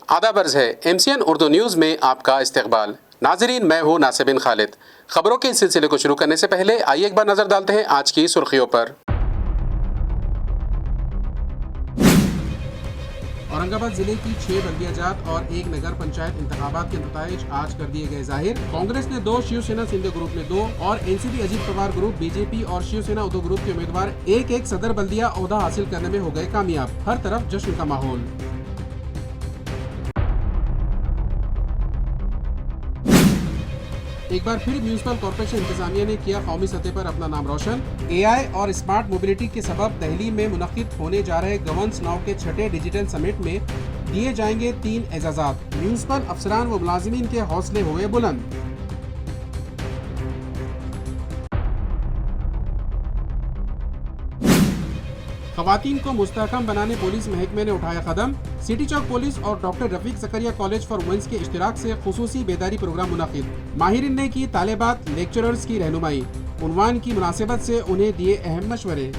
आदाब अर्ज़ है MCN उर्दू न्यूज़ में आपका इस्तकबाल। नाज़रीन, मैं हूँ नासिर बिन खालिद। खबरों के इस सिलसिले को शुरू करने से पहले आइए एक बार नज़र डालते हैं आज की सुर्खियों पर। औरंगाबाद जिले की 6 बल्दियाजात और 1 नगर पंचायत इंतखाबात के नताइज आज कर दिए गए जाहिर। कांग्रेस ने 2, शिवसेना शिंदे ग्रुप ने 2 और NCP Ajit Pawar group, BJP और शिवसेना उद्धव ग्रुप के उम्मीदवार एक सदर बल्दिया ओहदा हासिल करने में हो गए कामयाब। हर तरफ जश्न का माहौल। एक बार फिर म्यूनिसिपल कॉर्पोरेशन इंतजामिया ने किया कौमी सतह पर अपना नाम रोशन। AI और स्मार्ट मोबिलिटी के सबब दिल्ली में मुनक्किद होने जा रहे गवर्नेंस नाउ के 6ठे डिजिटल समिट में दिए जाएंगे 3 एजाजात। म्यूनिसिपल अफसरान व मुलाजिमीन के हौसले हुए बुलंद। खवातीन को मुस्तहकम बनाने पुलिस महकमे ने उठाया कदम। सिटी चौक पुलिस और doctor Rafiq Zakaria college for womens के इश्तिराक से खुसूसी बेदारी प्रोग्राम मुनक़िद। माहिरीन ने की तालिबात लेक्चरर्स की रहनुमाई। उन्वान की मुनासिबत से उन्हें दिए अहम मशवरे।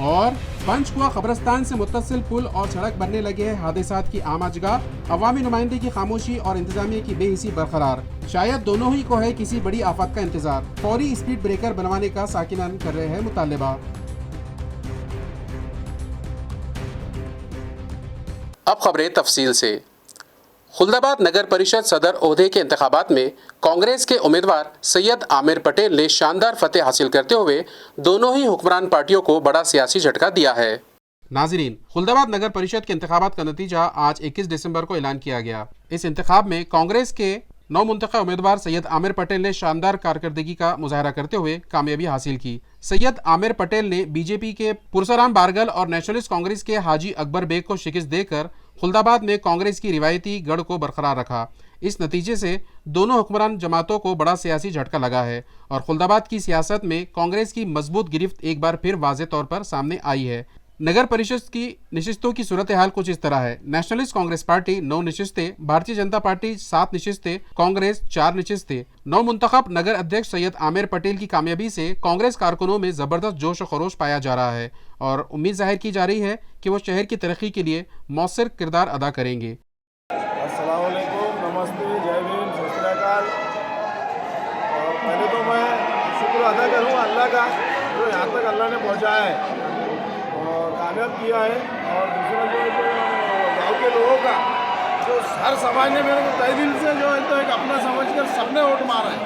और पंचकुआ कब्रिस्तान से मुत्तसिल पुल और सड़क बनने लगे हैं हादसात की आम अजगाह। अवामी नुमाइंदे की खामोशी और इंतजामिया की बेहिसी बरकरार। शायद दोनों ही को है किसी बड़ी आफत का इंतजार। फौरी स्पीड ब्रेकर बनवाने का साकिनान कर रहे हैं मुतालबा। अब खबरें तफसील से। खुल्दाबाद नगर परिषद सदर ओहदे के इंतखाबात में कांग्रेस के उम्मीदवार सैयद आमिर पटेल ने शानदार फतेह हासिल करते हुए दोनों ही हुक्मरान पार्टियों को बड़ा सियासी झटका दिया है। नाजरीन, खुल्दाबाद नगर परिषद के इंतखाबात का नतीजा आज 21 दिसंबर को ऐलान किया गया। इस इंतखाब में कांग्रेस के नौमुंतखब उम्मीदवार सैयद आमिर पटेल ने शानदार कारकर्दगी का मुजाहरा करते हुए कामयाबी हासिल की। सैयद आमिर पटेल ने BJP के पुरसराम बारगल और नेशनलिस्ट कांग्रेस के हाजी अकबर बेग को शिकस्त देकर खुल्दाबाद में कांग्रेस की रिवायती गढ़ को बरकरार रखा। इस नतीजे से दोनों हुक्मरान जमातों को बड़ा सियासी झटका लगा है और खुल्दाबाद की सियासत में कांग्रेस की मजबूत गिरफ्त एक बार फिर वाज़ेह तौर पर सामने आई है। नगर परिषद की नशिस्तों की सूरत हाल कुछ इस तरह है। Nationalist Congress party 9 नशिस्तें, Bharatiya Janata party 7 नशिस्तें, Congress 4 नशिस्तें। नौमुंतखब नगर अध्यक्ष सैयद आमिर पटेल की कामयाबी से कांग्रेस कारकुनों में जबरदस्त जोश और खरोश पाया जा रहा है और उम्मीद जाहिर की जा रही है कि वो शहर की तरक्की के लिए मौसर किरदार अदा करेंगे। अस्सलाम वालेकुम, नमस्ते, जय भीम, सत श्री अकाल। और पहले तो मैं शुक्र अदा करूँ अल्लाह का जो यहाँ तक अल्लाह ने पहुँचाया है और कामयाब किया है। और दूसरा जो गाँव के लोगों का जो हर समाज ने मेरे को तय दिल से जो है तो एक अपना समझकर सबने वोट मारा है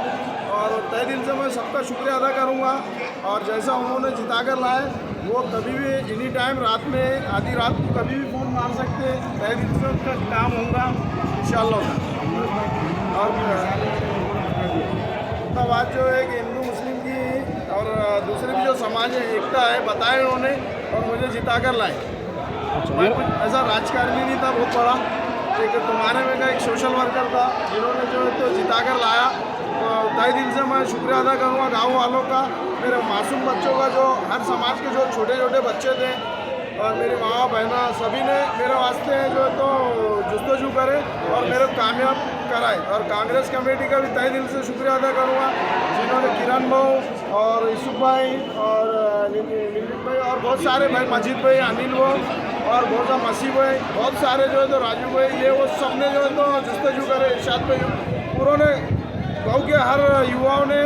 और तय दिल से मैं सबका शुक्रिया अदा करूँगा। और जैसा उन्होंने जिता कर लाए वो कभी भी एनी टाइम रात में आधी रात को कभी भी फ़ोन मार सकते हैं। तय दिल से उनका काम होगा इंशाअल्लाह। और तब आज जो है कि हिंदू मुस्लिम की और दूसरी भी जो समाज है एकता है बताए उन्होंने और मुझे जिता कर लाए। मैं कुछ ऐसा राजकारणी नहीं था बहुत बड़ा, एक तुम्हारे में का एक सोशल वर्कर था जिन्होंने जो है तो जिता कर लाया। तो तय दिल से मैं शुक्रिया अदा करूँगा गाँव वालों का, मेरे मासूम बच्चों का, जो हर समाज के जो छोटे छोटे बच्चे थे और मेरी माँ बहना सभी ने मेरे वास्ते जो है तो जुस्तजू करे और मेरे कामयाब कराए। और कांग्रेस कमेटी का भी तय दिल से शुक्रिया अदा करूँगा जिन्होंने किरण भाई और यूसुफ भाई और नितिन भाई और बहुत सारे भाई, मजीद भाई, अनिल भाई और बहुत सारे मसीह भाई, बहुत सारे जो है तो राजू भाई, ये वो सब ने जो है तो जुस्तजू करे। इरशाद भाई उन्होंने गाँव के हर युवाओं ने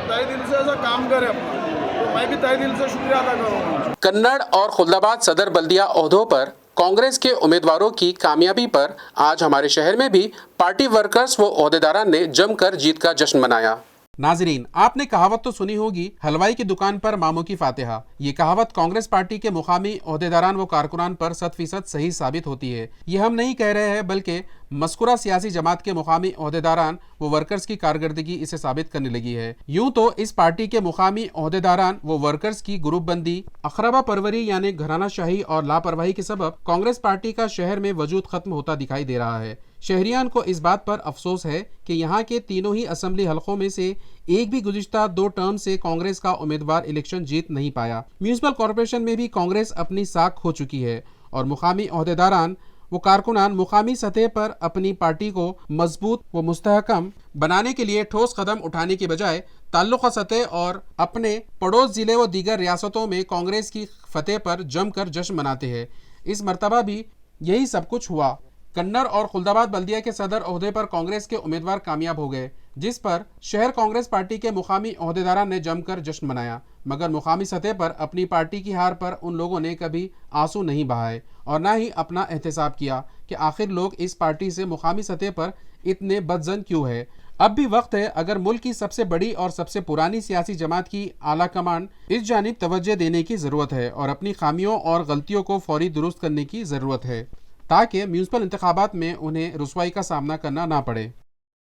तय दिल से ऐसा काम करे अपना, तो मैं भी तय दिल से शुक्रिया अदा करूँगा। कन्नड़ और खुल्दाबाद सदर बल्दिया ओहदों पर कांग्रेस के उम्मीदवारों की कामयाबी पर आज हमारे शहर में भी पार्टी वर्कर्स व ओहदेदारान ने जमकर जीत का जश्न मनाया। नाजरीन, आपने कहावत तो सुनी होगी, हलवाई की दुकान पर मामू की फातिहा। ये कहावत कांग्रेस पार्टी के मुकामी ओहदेदारान व कारकुनान पर 100% सही साबित होती है। ये हम नहीं कह रहे हैं बल्कि मस्कुरा सियासी जमात के मुकामी ओहदेदारान व वर्कर्स की कारकर्दगी इसे साबित करने लगी है। यूं तो इस पार्टी के मुकामी ओहदेदारान व वर्कर्स की ग्रुप बंदी, अखराबा परवरी यानी घराना शाही और लापरवाही के सबब कांग्रेस पार्टी का शहर में वजूद खत्म होता दिखाई दे रहा है। शहरियान को इस बात पर अफसोस है कि यहाँ के तीनों ही असेंबली हलकों में से एक भी गुज़िश्ता 2 टर्म से कांग्रेस का उम्मीदवार इलेक्शन जीत नहीं पाया। म्यूनिसिपल कॉर्पोरेशन में भी कांग्रेस अपनी साख खो चुकी है और मुकामी ओहदेदारान वो कारकुनान मुकामी सतह पर अपनी पार्टी को मजबूत व मुस्तहकम बनाने के लिए ठोस कदम उठाने के बजाय ताल्लुक़ सतह और अपने पड़ोस ज़िले व दीगर रियासतों में कांग्रेस की फतेह पर जमकर जश्न मनाते हैं। इस मरतबा भी यही सब कुछ हुआ। कन्नर और खुलदाबाद बल्दिया के सदर ओहदे पर कांग्रेस के उम्मीदवार कामयाब हो गए, जिस पर शहर कांग्रेस पार्टी के मुकामी ओहदेदारान ने जमकर जश्न मनाया। मगर मुकामी सतह पर अपनी पार्टी की हार पर उन लोगों ने कभी आंसू नहीं बहाए और न ही अपना एहतसाब किया कि आखिर लोग इस पार्टी से मुकामी सतह पर इतने बदजन क्यों है। अब भी वक्त है, अगर मुल्क की सबसे बड़ी और सबसे पुरानी सियासी जमात की आला कमान इस जानिब तवज्जो देने की ज़रूरत है और अपनी खामियों और गलतियों को फौरी दुरुस्त करने की ज़रूरत है, ताकि म्यूनसिपल इंतखाबात में उन्हें रुसवाई का सामना करना ना पड़े।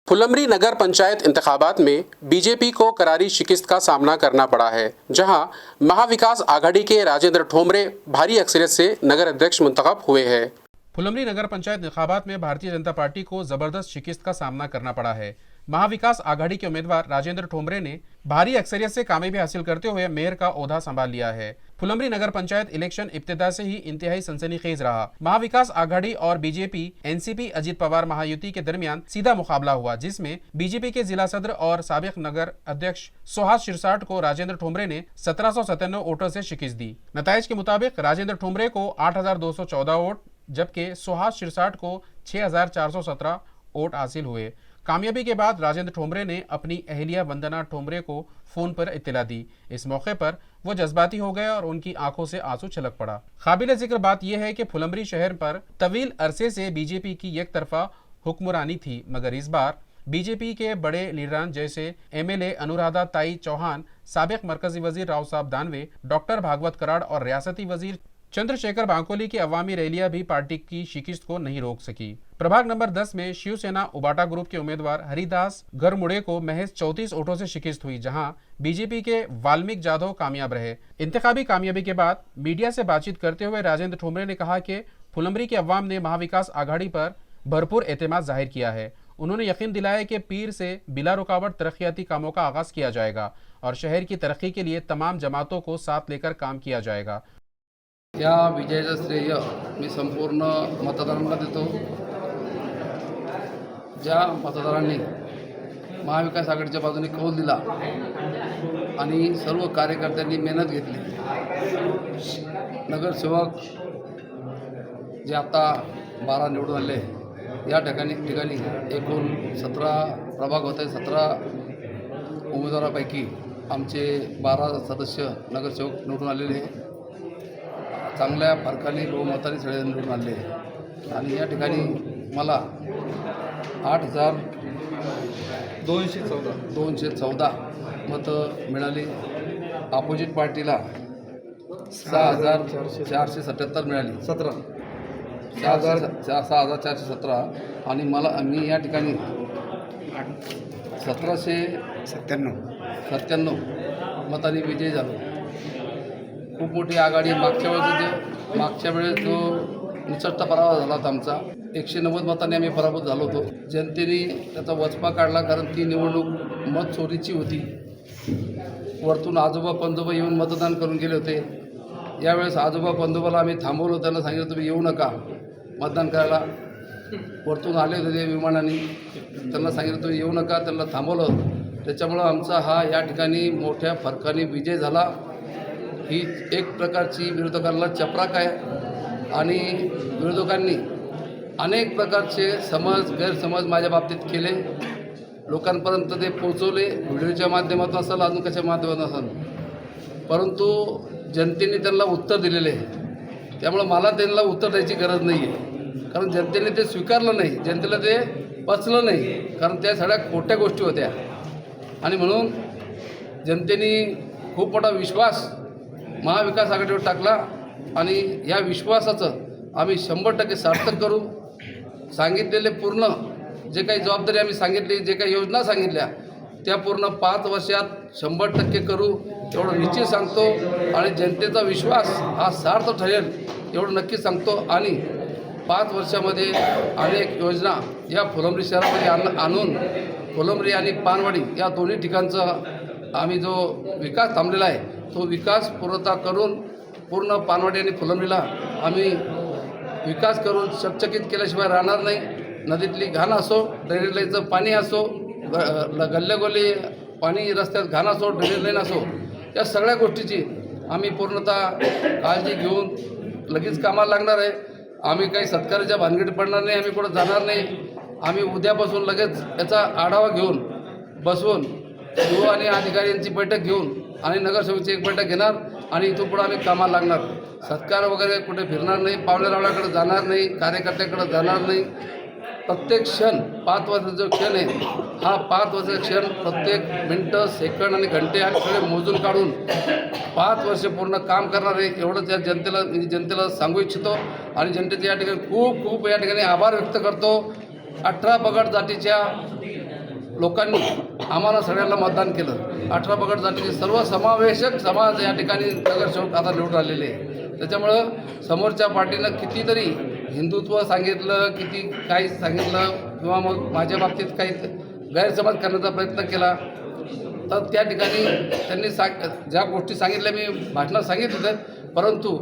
फुलंब्री नगर पंचायत इंतखाबात में बीजेपी को करारी शिकस्त का सामना करना पड़ा है, जहां महाविकास आघाड़ी के राजेंद्र ठोमरे भारी अक्सरियत से नगर अध्यक्ष मुंतखब हुए हैं। फुलंब्री नगर पंचायत इंतखाबात में भारतीय जनता पार्टी को जबरदस्त शिकस्त का सामना करना पड़ा है। महाविकास आघाड़ी के उम्मीदवार राजेंद्र ठोमरे ने भारी अक्सरियत से कामयाबी हासिल करते हुए मेयर का ओहदा संभाल लिया है। फुलंब्री नगर पंचायत इलेक्शन इब्तिदा से ही इंतहाई सनसनीखेज रहा। महाविकास आघाड़ी और बीजेपी एनसीपी अजीत पवार महायुति के दरमियान सीधा मुकाबला हुआ, जिसमें बीजेपी के जिला सदर और साबिक नगर अध्यक्ष सुहास शिरसाट को राजेंद्र ठोमरे ने 1797 वोटों से शिकस्त दी। नताइज के मुताबिक राजेंद्र ठोमरे को 8214 वोट जबकि सुहास शिरसाट को 6417 वोट हासिल हुए। कामयाबी के बाद राजेंद्र ठोमरे ने अपनी अहलिया वंदना ठोमरे को फोन पर इत्तला दी। इस मौके पर वो जज्बाती हो गए और उनकी आंखों से आंसू छलक पड़ा। काबिल जिक्र बात यह है कि फुलंब्री शहर पर तवील अरसे से बीजेपी की एक तरफा हुक्मरानी थी, मगर इस बार बीजेपी के बड़े लीडरान जैसे एमएलए अनुराधा ताई चौहान, साबिक मरकजी वजीर राव साहब दानवे, डॉक्टर भागवत कराड़ और रियासती वजीर चंद्रशेखर बांकोली की अवामी रैलियां भी पार्टी की शिकस्त को नहीं रोक सकी। प्रभाग नंबर 10 में शिवसेना उबाटा ग्रुप के उम्मीदवार हरिदास गरमुड़े को महज 34 वोटों से शिकस्त हुई, जहां बीजेपी के वाल्मीकि जाधव कामयाब रहे। इंतखाबी कामयाबी के बाद मीडिया से बातचीत करते हुए राजेंद्र ठोमरे ने कहा कि फुलंब्री के अवाम ने महाविकास आघाड़ी पर भरपूर एतमाद जाहिर किया है। उन्होंने यकीन दिलाया कि पीर से बिला रुकावट तरक्याती कामों का आगाज किया जाएगा और शहर की तरक्की के लिए तमाम जमातों को साथ लेकर काम किया जाएगा। या विजयाचं श्रेय मी संपूर्ण मतदारांना देतो। ज्या मतदारांनी महाविकास आघाडीच्या बाजूने कौल दिला आणि सर्व कार्यकर्त्यांनी मेहनत घेतली। नगरसेवक जे आता 12 निवडून आले, या ठिकाणी एकूण 17 प्रभाग होते। 17 उमेदवारापैकी आमचे 12 सदस्य नगरसेवक निवडून आलेले, चांगल्या फरकाने बहुमताने सगळे निवडून आले आणि या ठिकाणी मला 8214 मतं मिळाली। अपोजिट पार्टीला 6477 मिळाली, 6417 आणि मी या ठिकाणी 1797 मतांनी विजयी झालो। खूप मोठी आघाडी। मागच्या वेळेस जो निचटता पराभव झाला होता आमचा, 190 मतांनी आम्ही पराभूत झालो होतो। जनतेने त्याचा वचपा काढला, कारण ती निवडणूक मत चोरीची होती। वरतून आजोबा पंजोबा येऊन मतदान करून गेले होते। यावेळेस आजोबा पंजोबाला आम्ही थांबवलं, त्यांना सांगितलं तुम्ही येऊ नका मतदान करायला। वरतून आले होते विमानाने, त्यांना सांगितलं तुम्ही येऊ नका, त्यांना थांबवलं। त्याच्यामुळं आमचा हा या ठिकाणी मोठ्या फरकाने विजय झाला। ही एक प्रकारची विरोधकांना चपराक आहे आणि विरोधकांनी अनेक प्रकारचे गैरसमज माझ्या बाबतीत केले, लोकांपर्यंत ते पोहोचवले, व्हिडिओच्या माध्यमातून असेल, अजून कशा माध्यमातून असेल, परंतु जनतेने त्यांना उत्तर दिलेले आहे। त्यामुळे मला त्यांना उत्तर द्यायची गरज नाही आहे, कारण जनतेने ते स्वीकारलं नाही, जनतेला ते पचलं नाही, कारण त्या सगळ्या खोट्या गोष्टी होत्या। आणि म्हणून जनतेने खूप मोठा विश्वास महाविकास आघाडीवर टाकला आणि या विश्वासाचं आम्ही 100% सार्थक करू। सांगितलेले पूर्ण जे काही जबाबदारी आम्ही सांगितली, जे काही योजना सांगितल्या, त्या पूर्ण 5 वर्षात 100% करू एवढं निश्चित सांगतो आणि जनतेचा विश्वास हा सार्थ ठरेल एवढं नक्की सांगतो। आणि 5 वर्षामध्ये अनेक योजना या फुलंब्री शहरामध्ये आणून फुलंब्री आणि पानवाडी या दोन्ही ठिकाणचा आम्ही जो विकास थांबलेला आहे, तो विकास पूर्णता करून पूर्ण पानवाडी आणि फुलंब्रीला आम्ही विकास करून चकचकीत केल्याशिवाय राहणार नाही। नदीतली घाण असो, ड्रेनेज लाईनचं पाणी असो, गल्लेगोली पाणी रस्त्यात घाण असो, ड्रेनेज लाईन असो, या सगळ्या गोष्टीची आम्ही पूर्णतः काळजी घेऊन लगेच कामाला लागणार आहे. आम्ही काही सत्काराच्या भानगडीत पडणार नाही, आम्ही कुठं जाणार नाही. आम्ही उद्यापासून लगेच याचा आढावा घेऊन बसवून शिव आणि अधिकाऱ्यांची बैठक घेऊन आणि नगरसेवकची एक बैठक घेणार आणि इथून पुढे आम्ही कामाला लागणार. सत्कार वगैरे कुठे फिरणार नाही, पाहुणेरावळ्याकडे जाणार नाही, कार्यकर्त्याकडे जाणार नाही. प्रत्येक क्षण 5 वर्षाचा जो क्षण आहे, हा 5 वर्षाचा क्षण प्रत्येक मिनटं, सेकंड आणि घंटे आणि सगळे मोजून काढून 5 वर्ष पूर्ण काम करणार आहे, एवढंच या जनतेला सांगू इच्छितो. आणि जनतेचे या ठिकाणी खूप खूप या ठिकाणी आभार व्यक्त करतो. 18 पगड जातीच्या लोकांनी आम्हाला सगळ्यांना मतदान केलं. 18 पगड जातीचे सर्वसमावेशक समाज या ठिकाणी नगरसेवक आता निवडून आलेले आहे. त्याच्यामुळं समोरच्या पार्टीनं कितीतरी हिंदुत्व सांगितलं, किती काही सांगितलं किंवा मग माझ्या बाबतीत काही गैरसमज करण्याचा प्रयत्न केला, तर त्या ठिकाणी त्यांनी ज्या गोष्टी सांगितल्या मी भाषणात सांगितलं होतं, परंतु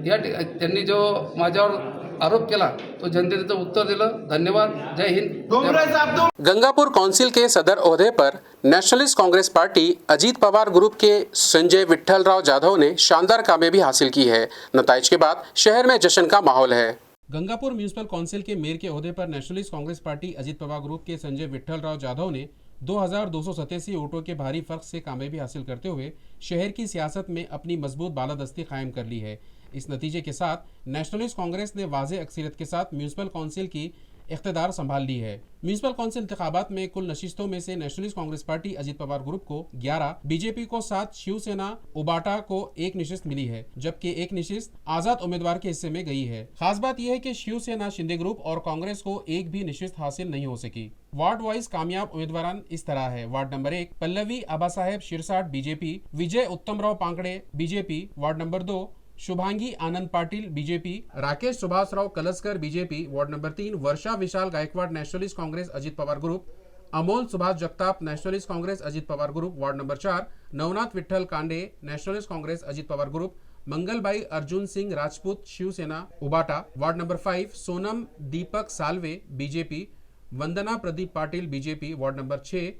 या त्यांनी जो माझ्यावर आरोप केला तो जनतेचं उत्तर दिलं. धन्यवाद. जय हिंद. गंगापुर काउंसिल के सदर ओहदे पर nationalist Congress party Ajit Pawar group के संजय विट्ठलराव जाधव ने शानदार कामयाबी हासिल की है। नताइज के बाद शहर में जश्न का माहौल है। गंगापुर म्यूनिसिपल काउंसिल के मेयर के ओहदे पर nationalist Congress party Ajit Pawar group के संजय विट्ठलराव जाधव ने 2287 वोटों के भारी फर्क से कामयाबी हासिल करते हुए शहर की सियासत में अपनी मजबूत बालादस्ती कायम कर ली है। इस नतीजे के साथ नेशनलिस्ट कांग्रेस ने वाज़ेह अक्सरियत के साथ म्यूनिसिपल काउंसिल की इख्तिदार संभाल ली है। म्यूनिसिपल काउंसिल इंतखाबात में कुल नशिस्तों में से nationalist Congress party Ajit Pawar group को 11, बीजेपी को 7, शिवसेना उबाटा को 1 नशिस्त मिली है, जबकि 1 नशिस्त आजाद उम्मीदवार के हिस्से में गई है। खास बात यह है कि शिवसेना शिंदे ग्रुप और कांग्रेस को एक भी नशिस्त हासिल नहीं हो सकी। वार्ड वाइज कामयाब उम्मीदवार इस तरह है। Ward number 1 Pallavi Aba Saheb Shirsat BJP, Vijay Uttamrao Pankade BJP. Ward number 2 Shubhangi Anand Patil BJP, Rakesh Subhashrao Kalaskar BJP. Ward number 3 Varsha Vishal Gaikwad nationalist Congress Ajit Pawar group, Amol Subhash Jagtap nationalist Congress Ajit Pawar group. Ward number 4 Navnath Vitthal Kande nationalist Congress Ajit Pawar group, Mangalbai Arjun Singh Rajput Shiv Sena उबाटा। Ward number 5 Sonam Deepak Salve BJP, Vandana Pradeep Patil BJP. Ward number 6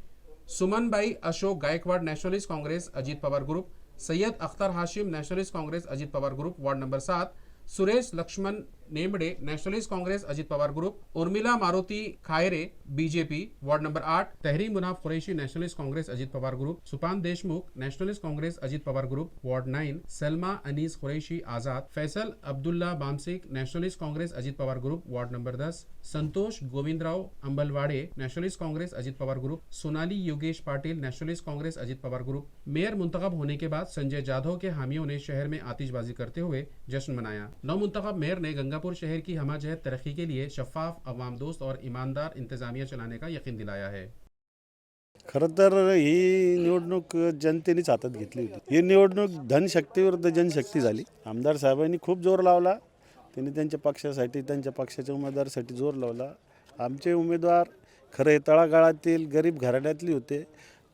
Sumanbai Ashok Gaikwad nationalist Congress Ajit Pawar group, Syed Akhtar Hashim nationalist Congress Ajit Pawar group. Ward number 7 Suresh Laxman Nemade nationalist Congress Ajit Pawar group, Urmila Maruti Khaire BJP. Ward number 8 Tahri Munaf Qureshi nationalist Congress Ajit Pawar group, Supan Deshmukh nationalist Congress Ajit Pawar group. Ward 9 Salma Anis Qureshi आजाद, Faisal Abdullah Bamsik nationalist Congress Ajit Pawar group. Ward number 10 Santosh Govindrao अंबलवाड़े nationalist Congress Ajit Pawar group, Sonali Yogesh Patil nationalist Congress Ajit Pawar group. Mayor मुंतखब होने के बाद संजय जाधव के हामियों ने शहर में आतिशबाजी करते हुए जश्न मनाया। नवमुंतखब मेयर ने गंगापुर शहर की हमाजहत तरक्की के लिए शफाफ, अवाम दोस्त और ईमानदार इंतजामिया चलाने का यकीन दिलाया है। खरं तर ही निवडणूक जनतेनेच हातात घेतली होती। ही निवडणूक धनशक्ती विरुद्ध जनशक्ती झाली। आमदार साहेबांनी खूप जोर लावला, त्यांनी त्यांच्या पक्षासाठी, त्यांच्या पक्षाच्या उमेदवारासाठी जोर लावला। आमचे उमेदवार खरे तळागाळातील गरीब घराण्यातले होते,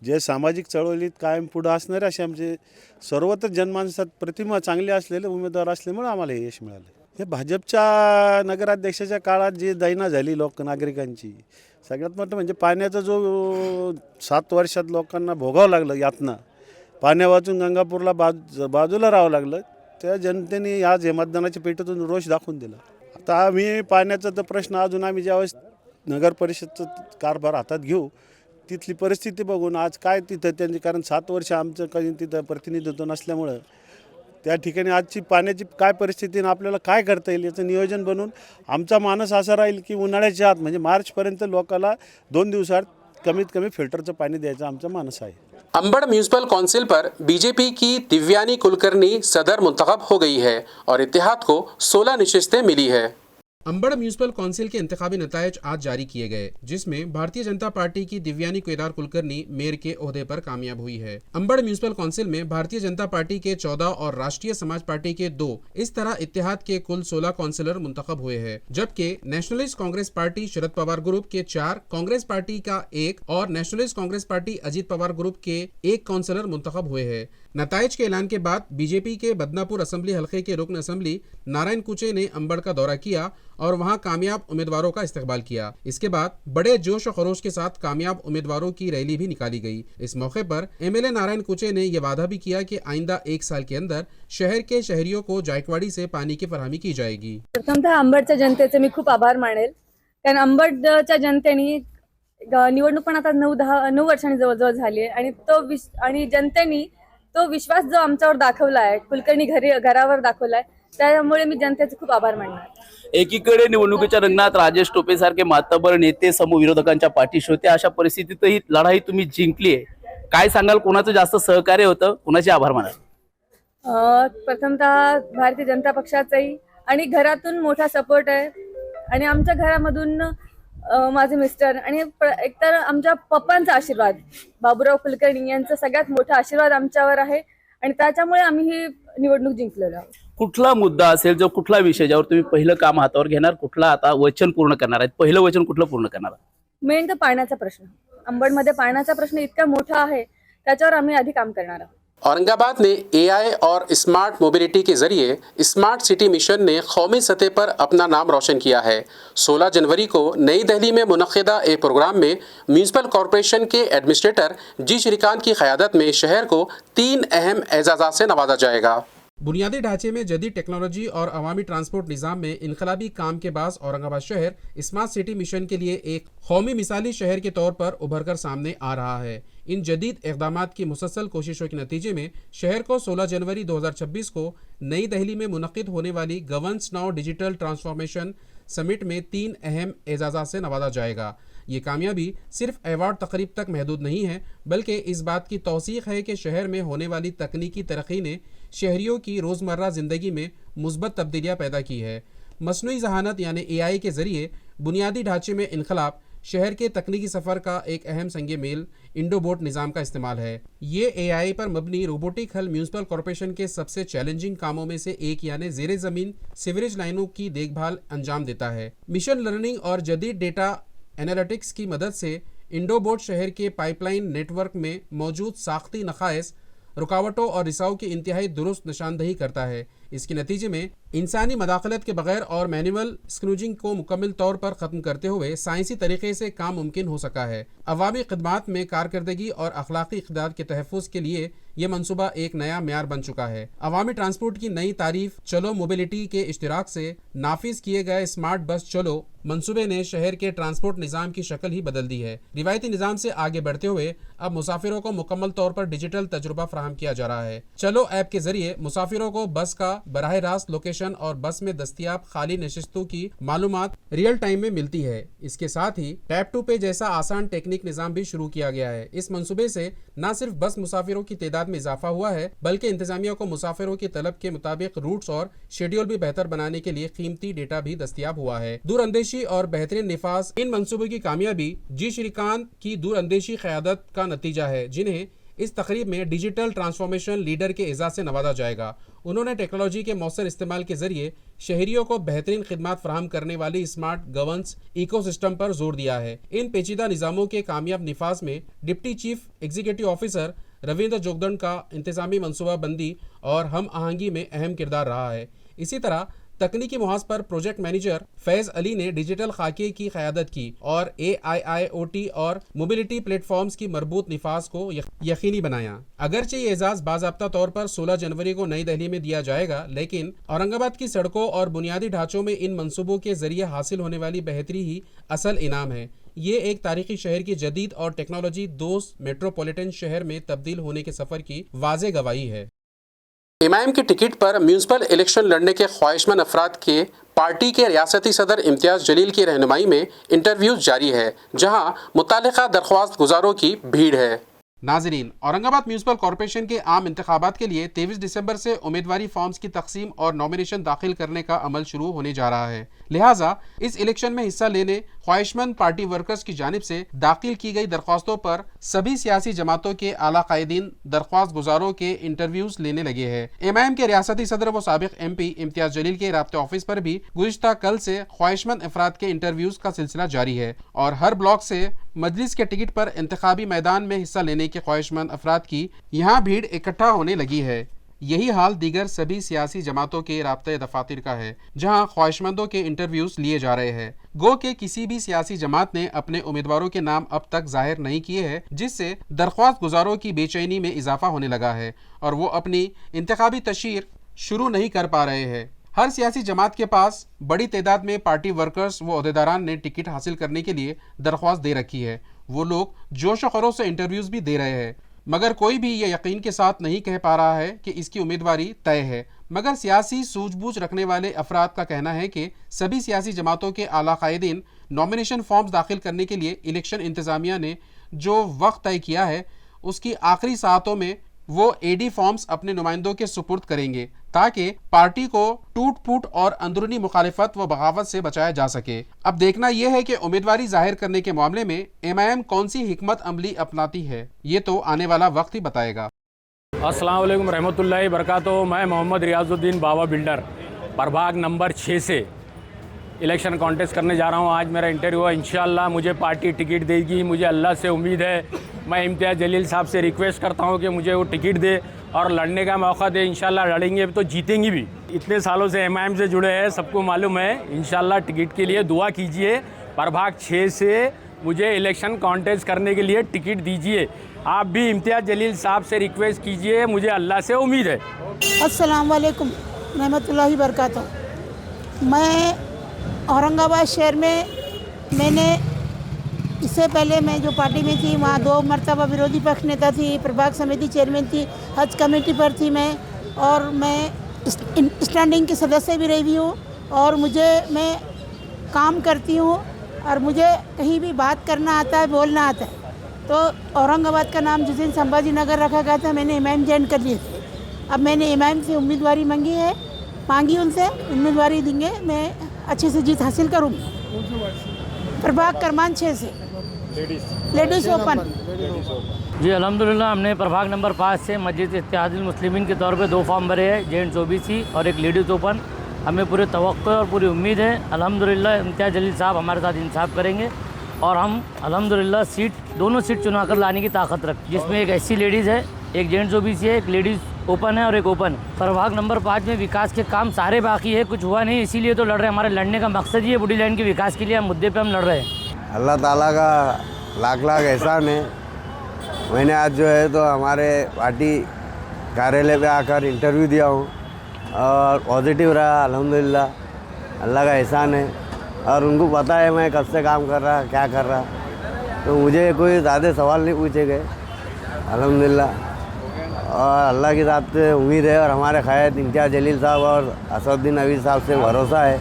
जे सामाजिक चळवळीत कायम पुढे असणारे असे आमचे सर्वत्र जनमानसात प्रतिमा चांगली असलेले उमेदवार असल्यामुळे आम्हाला हे यश मिळालं। हे भाजपच्या नगराध्यक्षाच्या काळात जी दैना झाली नागरिकांची, सगळ्यात मोठं म्हणजे पाण्याचा जो 7 वर्षात लोकांना भोगावं लागलं यातना, पाण्या वाचून गंगापूरला बाजूला राहावं लागलं, त्या जनतेने आज हे मतदानाच्या पेटीतून रोष दाखवून दिला। आता आम्ही पाण्याचा तर प्रश्न अजून आम्ही ज्यावेळेस नगर परिषदचा कारभार हातात घेऊ तिथली परिस्थिती बघून आज काय तिथं त्यांनी, कारण 7 वर्ष आमचं काही तिथं प्रतिनिधित्व नसल्यामुळं त्या ठिकाणी आजची पाण्याची काय परिस्थिती आणि आपल्याला काय करता येईल याचं नियोजन बनवून आमचा मानस असा राहील की उन्हाळ्याच्या आत म्हणजे मार्चपर्यंत लोकांना 2 दिवसात कमीत कमी फिल्टरचं पाणी द्यायचा आमचा मानस आहे। अंबड़ म्यूनिसिपल काउंसिल पर बीजेपी की दिव्यानी कुलकर्णी सदर मुंतखब हो गई है और इत्तेहाद को 16 नशिस्तें मिली है। अंबड़ म्यूनिसिपल काउंसिल के इंतखाबी नतायज आज जारी किए गए, जिसमें भारतीय जनता पार्टी की दिव्यानी केदार कुलकर्णी मेयर के ओहदे पर कामयाब हुई है। अंबड़ म्यूनिसिपल काउंसिल में भारतीय जनता पार्टी के 14 और राष्ट्रीय समाज पार्टी के 2, इस तरह इत्तेहाद के कुल 16 काउंसिलर मुंतखब हुए हैं, जबकि nationalist Congress party Sharad Pawar group के 4, कांग्रेस पार्टी का 1 और nationalist Congress party Ajit Pawar group के 1 काउंसिलर मुंतखब हुए हैं। नताइज के ऐलान के बाद बीजेपी के बदनापुर असेंबली हलके के रुकन असेंबली नारायण कुचे ने अंबड़ का दौरा किया और वहां कामयाब उम्मीदवारों का इस्तकबाल किया। इसके बाद बड़े जोश और खरोश के साथ कामयाब उम्मीदवारों की रैली भी निकाली गई। इस मौके पर एमएलए नारायण कुचे ने यह वादा भी किया कि आइंदा 1 साल के अंदर शहर के शहरियों को जायकवाड़ी से पानी की फरहमी की जाएगी। प्रथमतः अंबडच्या जनतेचे मी खूप आभार मानेल, कारण अंबडच्या जनतेने निवडणूक पण आता 9 वर्षांनी जवळजवळ झाली आहे आणि जनतेने तो विश्वास जो आमच्यावर दाखवला आहे, कुलकर्णी घरावर दाखवला आहे, त्यामुळे मी जनतेचे खूप आभार मानणार। एकीकडे निवडणुकीच्या रिंगणात राजेश टोपे सारखे मातबर नेते समूह विरोधकांच्या पाठीशी होते। अशा परिस्थितीतही लढाई तुम्ही जिंकली आहे, काय सांगाल? कोणाचं जास्त सहकार्य होतं, कोणाचे आभार मानाल? प्रथमतः भारतीय जनता पक्षाचाही आणि घरातून मोठा सपोर्ट आहे आणि आमच्या घरामधून माझे मिस्टर आणि एकतर आमच्या पप्पांचा आशीर्वाद, बाबूराव कुलकर्णी यांचा सगळ्यात मोठा आशीर्वाद आमच्यावर आहे आणि त्याच्यामुळे आम्ही ही निवडणूक जिंकलेलो आहोत। कुठला मुद्दा असेल, जो कुठला विषय ज्यावर तुम्ही पहिलं काम हातावर घेणार, कुठला आता वचन पूर्ण करणार आहेत? पहिलं वचन कुठलं पूर्ण करणार? मेन तर पाण्याचा प्रश्न, अंबडमध्ये पाण्याचा प्रश्न इतका मोठा आहे, त्याच्यावर आम्ही आधी काम करणार आहोत। औरंगाबाद ने एआई और स्मार्ट मोबिलिटी के जरिए स्मार्ट सिटी मिशन ने कौमी सतह पर अपना नाम रोशन किया है। 16 जनवरी को नई दिल्ली में मुनक्किदा एक प्रोग्राम में म्यूनिसिपल कॉरपोरेशन के एडमिनिस्ट्रेटर जी श्रीकांत की क़यादत में शहर को 3 अहम एजाज़ात से नवाजा जाएगा। बुनियादी ढांचे में जदीद टेक्नोलॉजी और अवामी ट्रांसपोर्ट निज़ाम में इनकलाबी काम के बाद औरंगाबाद शहर स्मार्ट सिटी मिशन के लिए एक कौमी मिसाली शहर के तौर पर उभर कर सामने आ रहा है। इन जदीद इक़दामात की मुसलसल कोशिशों के नतीजे में शहर को 16 जनवरी 2026 को नई दिल्ली में मुनक़्क़िद होने वाली governance now digital transformation summit में 3 अहम एजाज़ात से नवाजा जाएगा। ये कामयाबी सिर्फ अवार्ड तकरीब तक महदूद नहीं है, बल्कि इस बात की तौसीक़ है कि शहर में होने वाली तकनीकी तरक्की ने शहरियों की रोज़मर्रा ज़िंदगी में मुस्बत तब्दीलियाँ पैदा की है। मसनूई ज़हानत यानी एआई के ज़रिए बुनियादी ढांचे में इनकलाब, शहर के तकनीकी सफ़र का एक अहम संग मेल इंडोबोट निज़ाम का इस्तेमाल है। ये एआई पर मबनी रोबोटिक हल म्यूनिसिपल कॉरपोरेशन के सबसे चैलेंजिंग कामों में से एक यानी ज़ेरे ज़मीन सीवरेज लाइनों की देखभाल अंजाम देता है। मिशन लर्निंग और जदीद डेटा एनालिटिक्स की मदद से इंडोबोट शहर के पाइपलाइन नेटवर्क में मौजूद साख्ती नक़ाइस, रुकावटों और रिसाव की इंतहाई दुरुस्त निशानदही करता है। इसके नतीजे में इंसानी मदाखलत के बगैर और मैनुअल स्क्रूजिंग को मुकम्मल तौर पर ख़त्म करते हुए साइंसी तरीके से काम मुमकिन हो सका है। अवामी खदमात में कारकर्दगी और अखलाकी इक़दार के तहफ़्फ़ुज़ के लिए यह मनसूबा एक नया म्यार बन चुका है। अवामी ट्रांसपोर्ट की नई तारीफ चलो मोबिलिटी के इश्तिराक से नाफिज किए गए स्मार्ट बस चलो मंसूबे ने शहर के ट्रांसपोर्ट निज़ाम की शक्ल ही बदल दी है। रिवायती निज़ाम से आगे बढ़ते हुए अब मुसाफिरों को मुकम्मल तौर पर डिजिटल तजुर्बा फराहम किया जा रहा है। चलो ऐप के जरिए मुसाफिरों को बस का बराह रास्त लोकेशन और बस में दस्तियाब खाली नशिस्तों की मालूमात रियल टाइम में मिलती है। इसके साथ ही टैप टू पे जैसा आसान टेक्निक निज़ाम भी शुरू किया गया है। इस मंसूबे से न सिर्फ बस मुसाफिरों की तादाद में इजाफा हुआ है, बल्कि इंतजामिया को मुसाफिरों की तलब के मुताबिक रूट्स और शेड्यूल भी बेहतर बनाने के लिए कीमती डेटा भी दस्तियाब हुआ है। दूरअंदेशी और बेहतरीन निफाज इन मंसूबों की कामयाबी जी श्रीकांत की दूरअंदेशी क़यादत का नतीजा है, जिन्हें इस तकरीब में डिजिटल ट्रांसफॉर्मेशन लीडर के एजाज़ से नवाजा जाएगा। उन्होंने टेक्नोलॉजी के मौसर इस्तेमाल के जरिए शहरियों को बेहतरीन खिदमात फराहम करने वाली स्मार्ट गवर्नेंस इकोसिस्टम पर जोर दिया है। इन पेचीदा निज़ामों के कामयाब निफाज में deputy chief executive officer Ravindra Jogdand का इंतजामी मनसूबाबंदी और हम आहंगी में अहम किरदार रहा है। इसी तरह तकनीकी मुहाज पर प्रोजेक्ट मैनेजर फैज अली ने डिजिटल खाके की क़यादत की और AIIoT और मोबिलिटी प्लेटफॉर्म्स की मरबूत निफाज को यकीनी बनाया। अगरचे ये एजाज़ बाज़ाब्ता तौर पर 16 जनवरी को नई दिल्ली में दिया जाएगा, लेकिन औरंगाबाद की सड़कों और बुनियादी ढांचों में इन मंसूबों के जरिए हासिल होने वाली बेहतरी ही असल इनाम है। ये एक तारीखी शहर की जदीद और टेक्नोलॉजी दोस्त मेट्रोपॉलिटन शहर में तब्दील होने के सफ़र की वाज़े गवाही है। इमाम की टिकट पर म्यूनिसिपल इलेक्शन लड़ने के ख्वाहिशमंद अफराद के पार्टी के रियासती सदर इम्तियाज़ जलील की रहनुमाई में इंटरव्यूज़ जारी है, जहां मुतालिका दरख्वास्त गुजारों की भीड़ है। नाजरीन, औरंगाबाद म्यूनिसिपल कॉरपोरेशन के आम इंतखाबात के लिए 23 दिसंबर से उम्मीदवारी फॉर्म्स की तकसीम और नॉमिनेशन दाखिल करने का अमल शुरू होने जा रहा है। लिहाजा इस इलेक्शन में हिस्सा लेने ख्वाहिशमंद पार्टी वर्कर्स की जानिब से दाखिल की गई दरख्वास्तों पर सभी सियासी जमातों के आला कायदीन दरख्वास्त गुजारों के इंटरव्यूज लेने लगे हैं। एमआईएम के रियासती सदर व साबिक एमपी इम्तियाज जलील के राब्ते ऑफिस पर भी गुज़िश्ता कल से ख्वाहिशमंद अफराद के इंटरव्यूज का सिलसिला जारी है और हर ब्लॉक से मजलिस के टिकट पर इंतखाबी मैदान में हिस्सा लेने के ख्वाहिशमंद अफराद की यहाँ भीड़ इकट्ठा होने लगी है। यही हाल दीगर सभी सियासी जमातों के राब्ते दफातर का है, जहां ख्वाहिशमंदों के इंटरव्यूज लिए जा रहे हैं। गो के किसी भी सियासी जमात ने अपने उम्मीदवारों के नाम अब तक जाहिर नहीं किए हैं, जिससे दरख्वास्त गुजारों की बेचैनी में इजाफा होने लगा है और वो अपनी इंतखाबी तशहीर शुरू नहीं कर पा रहे हैं। हर सियासी जमात के पास बड़ी तादाद में पार्टी वर्कर्स व अहदेदारान ने टिकट हासिल करने के लिए दरख्वास्त दे रखी है। वो लोग जोश व खरोश से इंटरव्यूज भी दे रहे हैं, मगर कोई भी ये यकीन के साथ नहीं कह पा रहा है कि इसकी उम्मीदवारी तय है। मगर सियासी सूझबूझ रखने वाले अफराद का कहना है कि सभी सियासी जमातों के आला कायदीन नॉमिनेशन फॉर्म्स दाखिल करने के लिए इलेक्शन इंतजामिया ने जो वक्त तय किया है, उसकी आखिरी सातों में वो एडी फॉर्म्स अपने नुमाइंदों के सुपुर्द करेंगे ताकि पार्टी को टूट फूट और अंदरूनी मुखालिफत व बगावत से बचाया जा सके। अब देखना यह है कि उम्मीदवारी जाहिर करने के मामले में एमआईएम कौन सी हिकमत अमली अपनाती है, ये तो आने वाला वक्त ही बताएगा। अस्सलाम वालेकुम रहमतुल्लाहि बरकातहू। मैं मोहम्मद रियाजुद्दीन बाबा बिल्डर प्रभाग नंबर 6 से इलेक्शन कॉन्टेस्ट करने जा रहा हूँ। आज मेरा इंटरव्यू है। इंशाअल्लाह मुझे पार्टी टिकट देगी, मुझे अल्लाह से उम्मीद है। मैं इम्तियाज़ जलील साहब से रिक्वेस्ट करता हूँ कि मुझे वो टिकट दे और लड़ने का मौका दे। इंशाअल्लाह लड़ेंगे तो जीतेंगे भी। इतने सालों से एमआईएम से जुड़े हैं, सबको मालूम है। इंशाअल्लाह टिकट के लिए दुआ कीजिए। प्रभाग 6 से मुझे इलेक्शन कॉन्टेस्ट करने के लिए टिकट दीजिए। आप भी इम्तियाज़ जलील साहब से रिक्वेस्ट कीजिए, मुझे अल्लाह से उम्मीद है। अस्सलाम वालेकुम रहमतुल्लाहि बरकातहू। मैं औरंगाबाद शहर में मैंने इससे पहले मैं जो पार्टी में थी वहाँ 2 मरतबा विरोधी पक्ष नेता थी, प्रभाग समिति चेयरमैन थी, हज कमेटी पर थी मैं, और मैं स्टैंडिंग की सदस्य भी रही हूँ। और मैं काम करती हूँ और मुझे कहीं भी बात करना आता है, बोलना आता है। तो औरंगाबाद का नाम जिस दिन संभाजी नगर रखा गया था, मैंने इमाम ज्वाइन कर लिए थे। अब मैंने इमाम से उम्मीदवारी मांगी उनसे उम्मीदवारी देंगे, मैं अच्छे से जीत हासिल करूँगी। प्रभाग क्रमांक 6 से लेडीज़ ओपन। जी अल्हम्दुलिल्लाह, हमने प्रभाग नंबर 5 से मस्जिद इत्तेहादुल मुस्लिमीन के तौर पे 2 फॉर्म भरे हैं, जेंट्स ओबीसी और एक लेडीज़ ओपन। हमें पूरे तवक्को और पूरी उम्मीद है अल्हम्दुलिल्लाह इम्तियाज़ जलील साहब हमारे साथ इंसाफ करेंगे और हम अल्हम्दुलिल्लाह दोनों सीट चुना कर लाने की ताकत रखते, जिसमें एक एससी लेडीज़ है, एक जेंट्स ओबीसी है, एक लेडीज़ ओपन है और एक ओपन। प्रभाग नंबर 5 में विकास के काम सारे बाकी है, कुछ हुआ नहीं, इसीलिए तो लड़ रहे हैं। हमारे लड़ने का मकसद ही है बूढ़ी लाइन के विकास के लिए, हम मुद्दे पे हम लड़ रहे हैं। अल्लाह ताला का लाख लाख एहसान है। मैंने आज जो है तो हमारे पार्टी कार्यालय पे आकर इंटरव्यू दिया हूँ और पॉजिटिव रहा अल्हम्दुलिल्लाह। अल्लाह का एहसान है और उनको पता है मैं कब से काम कर रहा, क्या कर रहा, तो मुझे कोई ज़्यादा सवाल नहीं पूछे गए अल्हम्दुलिल्लाह। और अल्लाह की साथ से उम्मीद है और हमारे क़ायद इम्तियाज़ जलील साहब और असदुद्दीन अवीज़ साहब से भरोसा है,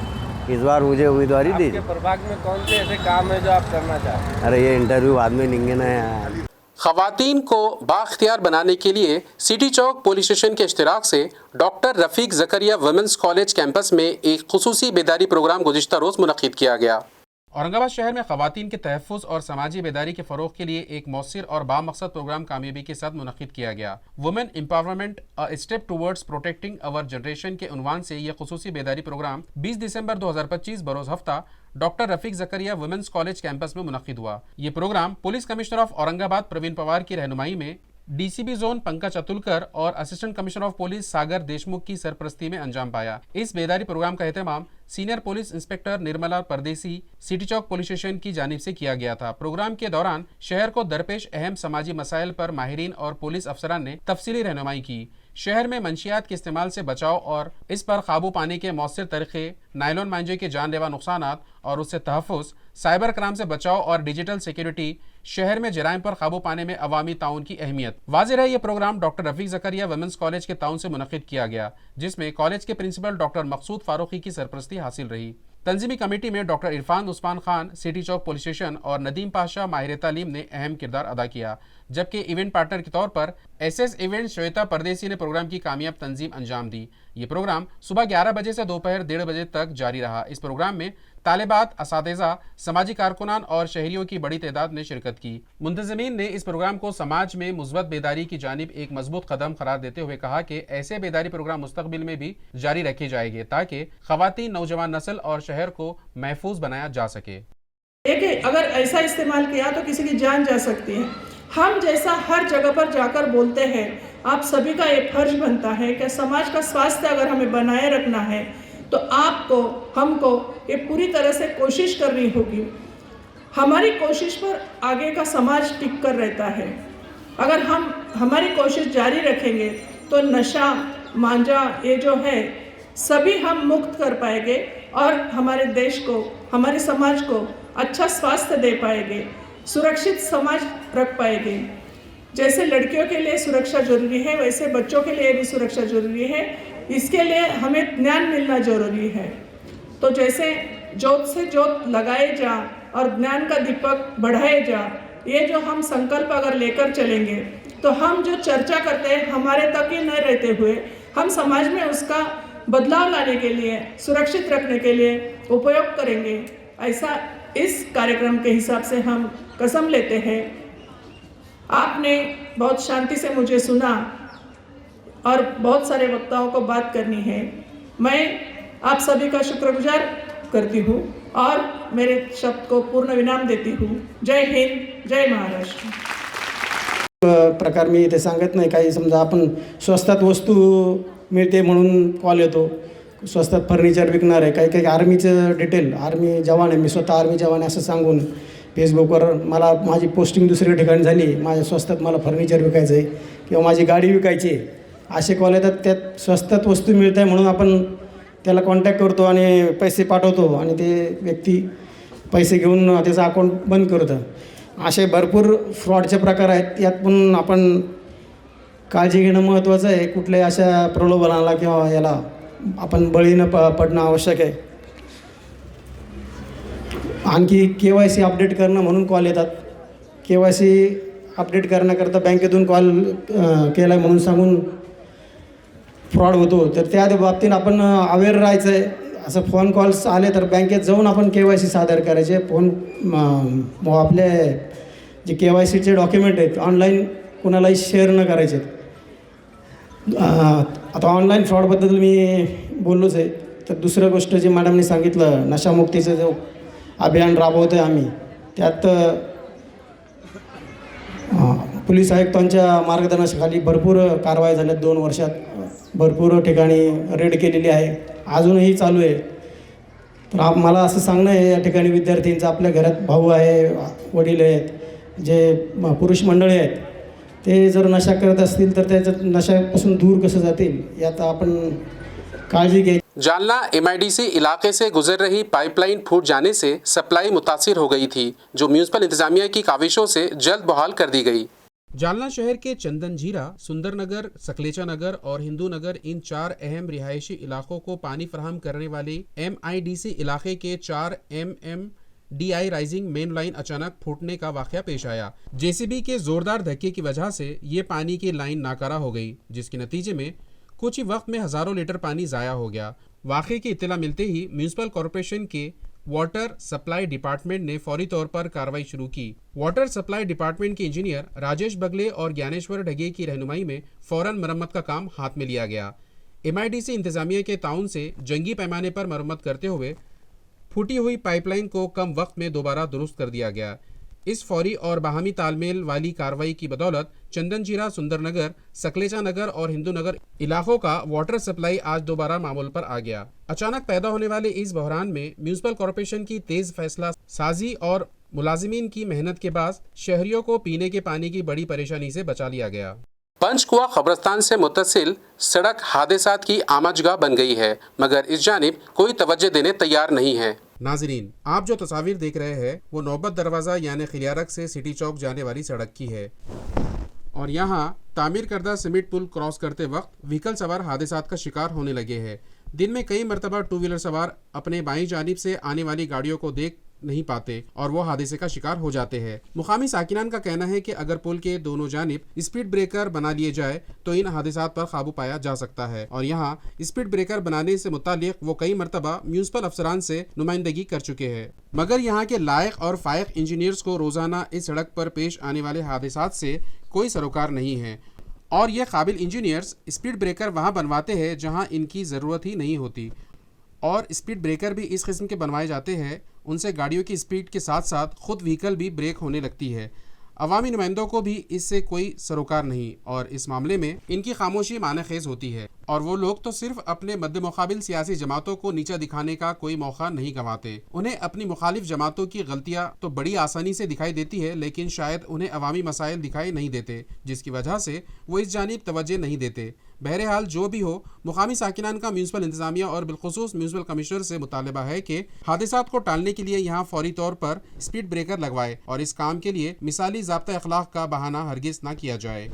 इस बार मुझे उम्मीदवारी दी। प्रभाग में कौन से ऐसे काम है जो आप करना चाहते हैं? अरे ये इंटरव्यू बाद में लेंगे ना यार। खवातीन को बाख्तियार बनाने के लिए सिटी चौक पुलिस स्टेशन के इश्तिराक से doctor Rafiq Zakaria womens college campus में एक खुसूसी बेदारी प्रोग्राम गुज़िश्ता रोज़ मुनक़्क़िद किया गया। औरंगाबाद शहर में खवातीन के तहफ़्फ़ुज़ और समाजी बेदारी के फ़रोग़ के लिए एक मौसर और बामक़सद प्रोग्राम कामयाबी के साथ मुनक़्क़िद किया गया। Women empowerment a step towards protecting our generation के उन्वान से यह खुसूसी बेदारी प्रोग्राम 20 दिसंबर 2025 बरोज़ हफ्ता doctor Rafiq Zakaria womens college campus में मुनक़्क़िद हुआ। ये programme police commissioner of Aurangabad Pravin Pawar की रहनुमाई में डीसीपी जोन पंकज अतुलकर और assistant commissioner of police Sagar Deshmukh की सरपरस्ती में अंजाम पाया। इस बेदारी प्रोग्राम का एहतमाम senior police inspector Nirmala Pardeshi city Chowk police station की जानिब से किया गया था। प्रोग्राम के दौरान शहर को दरपेश अहम समाजी मसाइल पर माहिरीन और पुलिस अफसरान ने तफसीली रहनुमाई की। शहर में मंशियात के इस्तेमाल से बचाव और इस पर काबू पाने के मौसर तरीके, नायलॉन मांझे के जानलेवा नुकसानात और उससे तहफ़्फ़ुज़, साइबर क्राइम से बचाव और डिजिटल सिक्योरिटी, शहर में जराइम पर काबू पाने में अवामी ताउन की अहमियत। वाज़ेह है, ये programme doctor Rafiq Zakaria womens college के ताउन से मुनक़्क़िद किया गया, जिसमें कॉलेज के प्रिंसिपल डॉक्टर मकसूद फारूकी की सरपरस्ती हासिल रही। तंजीमी कमेटी में doctor Irfan Usman Khan city Chowk police station और नदीम पाशा माहिर तालीम ने अहम किरदार अदा किया। जबकि इवेंट पार्टनर के तौर पर एसएस इवेंट श्वेता परदेसी ने प्रोग्राम की कामयाब तंजीम अंजाम दी। ये प्रोग्राम सुबह 11 बजे से दोपहर 1:30 बजे तक जारी रहा। इस प्रोग्राम में तालिबात, असातिज़ा, समाजी कारकुनान और शहरियों की बड़ी तादाद ने शिरकत की। मुंतज़मीन ने इस प्रोग्राम को समाज में मुस्बत बेदारी की जानिब एक मजबूत कदम करार देते हुए कहा कि ऐसे बेदारी प्रोग्राम मुस्तकबिल में भी जारी रखे जाएंगे ताकि ख़वातीन, नौजवान नस्ल और शहर को महफूज बनाया जा सके। अगर ऐसा इस्तेमाल किया तो किसी की जान जा सकती है। हम जैसा हर जगह पर जाकर बोलते हैं, आप सभी का ये फर्ज बनता है कि समाज का स्वास्थ्य अगर हमें बनाए रखना है तो आपको, हमको ये पूरी तरह से कोशिश करनी होगी। हमारी कोशिश पर आगे का समाज टिक कर रहता है। अगर हम हमारी कोशिश जारी रखेंगे तो नशा, मांझा ये जो है सभी हम मुक्त कर पाएंगे और हमारे देश को, हमारे समाज को अच्छा स्वास्थ्य दे पाएंगे, सुरक्षित समाज रख पाएंगे। जैसे लड़कियों के लिए सुरक्षा जरूरी है वैसे बच्चों के लिए भी सुरक्षा जरूरी है। इसके लिए हमें ज्ञान मिलना जरूरी है। तो जैसे जोत से जोत लगाए जा और ज्ञान का दीपक बढ़ाए जा, ये जो हम संकल्प अगर लेकर चलेंगे तो हम जो चर्चा करते हैं हमारे तक ही न रहते हुए हम समाज में उसका बदलाव लाने के लिए, सुरक्षित रखने के लिए उपयोग करेंगे। ऐसा इस कार्यक्रम के हिसाब से हम कसम लेते हैं। आपने बहुत शांति से मुझे सुना और बहुत सारे वक्ताओं को बात करनी है। मैं आप सभी का शुक्रगुजार करती हूँ और मेरे शब्द को पूर्ण विराम देती हूँ। जय हिंद, जय महाराष्ट्र। प्रकार मी इथे सांगत नाही काही. समजा आपण स्वस्तात वस्तू मिळते म्हणून कॉल येतो, स्वस्तात फर्निचर विकणार आहे, काही काही आर्मीचं डिटेल, आर्मी जवान आहे, मी स्वतः आर्मी जवान आहे असं सांगून फेसबुकवर मला माझी पोस्टिंग दुसऱ्या ठिकाणी झाली, माझ्या स्वस्तात मला फर्निचर विकायचं आहे किंवा माझी गाडी विकायची आहे, असे कॉल येतात. त्यात स्वस्तात वस्तू मिळत आहे म्हणून आपण त्याला कॉन्टॅक्ट करतो आणि पैसे पाठवतो आणि ते व्यक्ती पैसे घेऊन त्याचं अकाउंट बंद करतं. असे भरपूर फ्रॉडचे प्रकार आहेत. यात पण आपण काळजी घेणं महत्त्वाचं आहे. कुठल्याही अशा प्रलोभनाला किंवा याला आपण बळी न पडणं आवश्यक आहे. आणखी KYC अपडेट करणं म्हणून कॉल येतात. KYC अपडेट करण्याकरता बँकेतून कॉल केला आहे म्हणून सांगून फ्रॉड होतो. तर त्या बाबतीत आपण अवेअर राहायचं आहे. असं फोन कॉल्स आले तर बँकेत जाऊन आपण KYC सादर करायचे. फोन आपले जे KYCचे डॉक्युमेंट आहेत ऑनलाईन कोणालाही शेअर न करायचे. आता ऑनलाईन फ्रॉडबद्दल मी बोललोच आहे. तर दुसरं गोष्ट जे मॅडमने सांगितलं, नशामुक्तीचं जो अभियान राबवतो आहे आम्ही, त्यात पोलीस आयुक्तांच्या मार्गदर्शनाखाली भरपूर कारवाई झाल्या. 2 वर्षात भरपूर ठिकाणी रेड केलेली आहे, अजूनही चालू आहे. तर मला असं सांगणं आहे या ठिकाणी विद्यार्थ्यांचं, आपल्या घरात भाऊ आहे, वडील आहेत, जे पुरुष मंडळी आहेत, ते जर नशा करत असतील तर त्याच्यात नशापासून दूर कसं जातील यात आपण काळजी घ्यायची. जालना MIDC इलाके से गुजर रही पाइपलाइन फूट जाने से सप्लाई मुतासिर हो गई थी, जो म्यूनिसिपल इंतजामिया की काविशों से जल्द बहाल कर दी गई। जालना शहर के चंदनजीरा, सुंदरनगर, सकलेचा नगर और हिंदू नगर, इन 4 अहम रिहायशी इलाकों को पानी फराहम करने वाली MIDC इलाके के 4 MMDI राइजिंग मेन लाइन अचानक फूटने का वाकया पेश आया। JCB के जोरदार धक्के की वजह से ये पानी की लाइन नाकारा हो गई, जिसके नतीजे में कुछ ही वक्त में हजारों लीटर पानी ज़ाया हो गया। वाक़े की इत्तला मिलते ही म्यूनिसिपल कॉरपोरेशन के वाटर सप्लाई डिपार्टमेंट ने फौरी तौर पर कार्रवाई शुरू की। वाटर सप्लाई डिपार्टमेंट के इंजीनियर राजेश बगले और ज्ञानेश्वर ढगे की रहनुमाई में फौरन मरम्मत का काम हाथ में लिया गया। MIDC इंतजामिया के ताउन से जंगी पैमाने पर मरम्मत करते हुए फूटी हुई पाइपलाइन को कम वक्त में दोबारा दुरुस्त कर दिया गया। इस फौरी और बाहमी तालमेल वाली कार्रवाई की बदौलत चंदनजीरा, सुंदरनगर, सकलेचा नगर और हिंदू नगर इलाकों का वाटर सप्लाई आज दोबारा मामूल पर आ गया। अचानक पैदा होने वाले इस बहरान में म्यूनिसिपल कॉरपोरेशन की तेज फैसला साजी और मुलाजिमीन की मेहनत के बाद शहरियों को पीने के पानी की बड़ी परेशानी से बचा लिया गया। पंचकुआ कब्रस्तान से मुत्तसिल सड़क हादसात की आमजगाह बन गई है, मगर इस जानिब कोई तवज्जो देने तैयार नहीं है। नाजरीन, आप जो तस्वीर देख रहे हैं वो नौबत दरवाज़ा यानी खिलियारक से सिटी चौक जाने वाली सड़क की है और यहाँ तामीर करदा सीमेंट पुल क्रॉस करते वक्त व्हीकल सवार हादसात का शिकार होने लगे हैं। दिन में कई मरतबा 2 व्हीलर सवार अपने बाईं जानिब से आने वाली गाड़ियों को देख नहीं पाते और वो हादसे का शिकार हो जाते हैं। मुकामी साकिनान का कहना है कि अगर पुल के दोनों जानिब स्पीड ब्रेकर बना लिए जाए तो इन हादसात पर काबू पाया जा सकता है और यहाँ स्पीड ब्रेकर बनाने से मुतालिक वो कई मरतबा म्यूनिसिपल अफसरान से नुमाइंदगी कर चुके हैं, मगर यहाँ के लायक और फायक इंजीनियर्स को रोजाना इस सड़क पर पेश आने वाले हादसात से कोई सरोकार नहीं है और ये काबिल इंजीनियर्स स्पीड ब्रेकर वहाँ बनवाते हैं जहाँ इनकी ज़रूरत ही नहीं होती और स्पीड ब्रेकर भी इस किस्म के बनवाए जाते हैं, उनसे गाड़ियों की स्पीड के साथ साथ खुद व्हीकल भी ब्रेक होने लगती है। अवामी नुमाइंदों को भी इससे कोई सरोकार नहीं और इस मामले में इनकी खामोशी मानेखेज होती है और वो लोग तो सिर्फ अपने मद्दे मुकाबिल सियासी जमातों को नीचा दिखाने का कोई मौका नहीं गंवाते। उन्हें अपनी मुखालिफ जमातों की गलतियां तो बड़ी आसानी से दिखाई देती है, लेकिन शायद उन्हें अवामी मसाइल दिखाई नहीं देते, जिसकी वजह से वो इस जानिब तवज्जो नहीं देते। बहरहाल जो भी हो, मुकामी साकिनान का म्यूनिसिपल इंतजामिया और बिलखुसूस म्यूनिसिपल कमिश्नर से मुतालबा है कि हादसात को टालने के लिए यहाँ फौरी तौर पर स्पीड ब्रेकर लगवाए और इस काम के लिए मिसाली ज़ाब्ता अखलाक का बहाना हरगिज न किया जाए।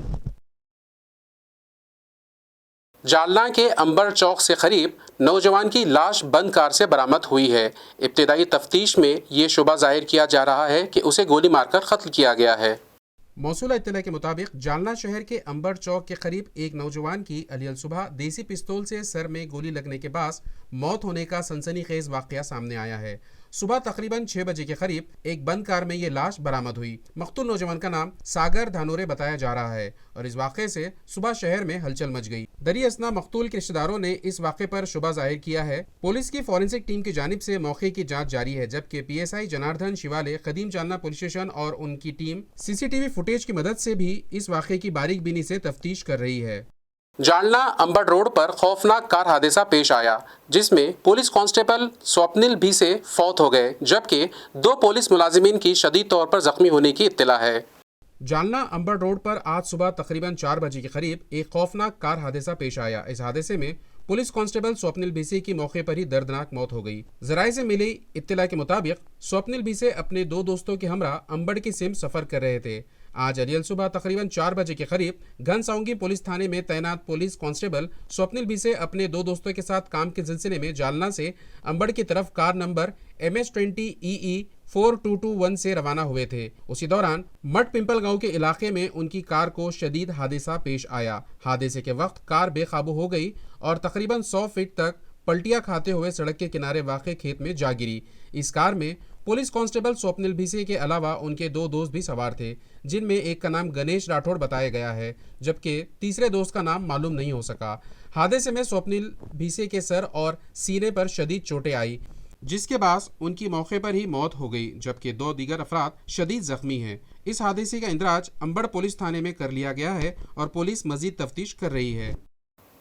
जालना के अंबर चौक से करीब नौजवान की लाश बंद कार से बरामद हुई है। इब्तिदाई तफ्तीश में ये शुबा जाहिर किया जा रहा है कि उसे गोली मारकर कत्ल किया गया है। मौसूला इत्तला के मुताबिक जालना शहर के अंबर चौक के करीब एक नौजवान की अलियल सुबह देसी पिस्तौल से सर में गोली लगने के बाद मौत होने का सनसनीखेज वाकया सामने आया है। सुबह तकरीबन 6 बजे के करीब एक बंद कार में ये लाश बरामद हुई। मकतूल नौजवान का नाम सागर धानोरे बताया जा रहा है और इस वाक़े से सुबह शहर में हलचल मच गई। दरी असना मकतूल के रिश्तेदारों ने इस वाक़े पर शुबा जाहिर किया है। पुलिस की फॉरेंसिक टीम की जानिब से मौके की जांच जारी है, जबकि PSI जनार्दन शिवाले कदीम जालना पुलिस स्टेशन और उनकी टीम CCTV फुटेज की मदद से भी इस वाक़े की बारीक बीनी से तफ्तीश कर रही है। जालना अंबड़ रोड पर खौफनाक कार हादसा पेश आया, जिसमें पुलिस कांस्टेबल स्वप्निल भी से फौत हो गए, जबकि 2 पुलिस मुलाजिमीन की शदीद तौर पर जख्मी होने की इत्तला है। जालना अंबड़ रोड पर आज सुबह तकरीबन 4 बजे के करीब एक खौफनाक कार हादसा पेश आया। इस हादसे में पुलिस कांस्टेबल स्वप्निल बीसे की मौके पर ही दर्दनाक मौत हो गई। जराये से मिली इत्तला के मुताबिक स्वप्निल बीसे अपने 2 दोस्तों के हमरा अंबड़ की सिम सफर कर रहे थे। आज अलियल सुबह तकरीबन 4 बजे के करीब घनसाउंगी पुलिस थाने में तैनात पुलिस कांस्टेबल स्वप्निल बीसे अपने 2 दोस्तों के साथ काम के सिलसिले में जालना से अंबड़ की तरफ कार नंबर MS20EE 4221 से रवाना हुए थे। उसी दौरान मठ पिंपल गांव के इलाके में उनकी कार को शदीद हादसा पेश आया। हादसे के वक्त कार बेकाबू हो गई और तकरीबन 100 फीट तक पलटियां खाते हुए सड़क के किनारे वाक़े खेत में जा गिरी। इस कार में पुलिस कांस्टेबल स्वप्निल भीसे के अलावा उनके 2 दोस्त भी सवार थे, जिनमें एक का नाम गणेश राठौड़ बताया गया है, जबकि तीसरे दोस्त का नाम मालूम नहीं हो सका। हादसे में स्वप्निल भीसे के सर और सीने पर शदीद चोटें आई, जिसके बाद उनकी मौके पर ही मौत हो गई, जबकि 2 दीगर अफराद शदीद जख्मी हैं। इस हादसे का इंदराज अंबड़ पुलिस थाने में कर लिया गया है और पुलिस मजीद तफ्तीश कर रही है।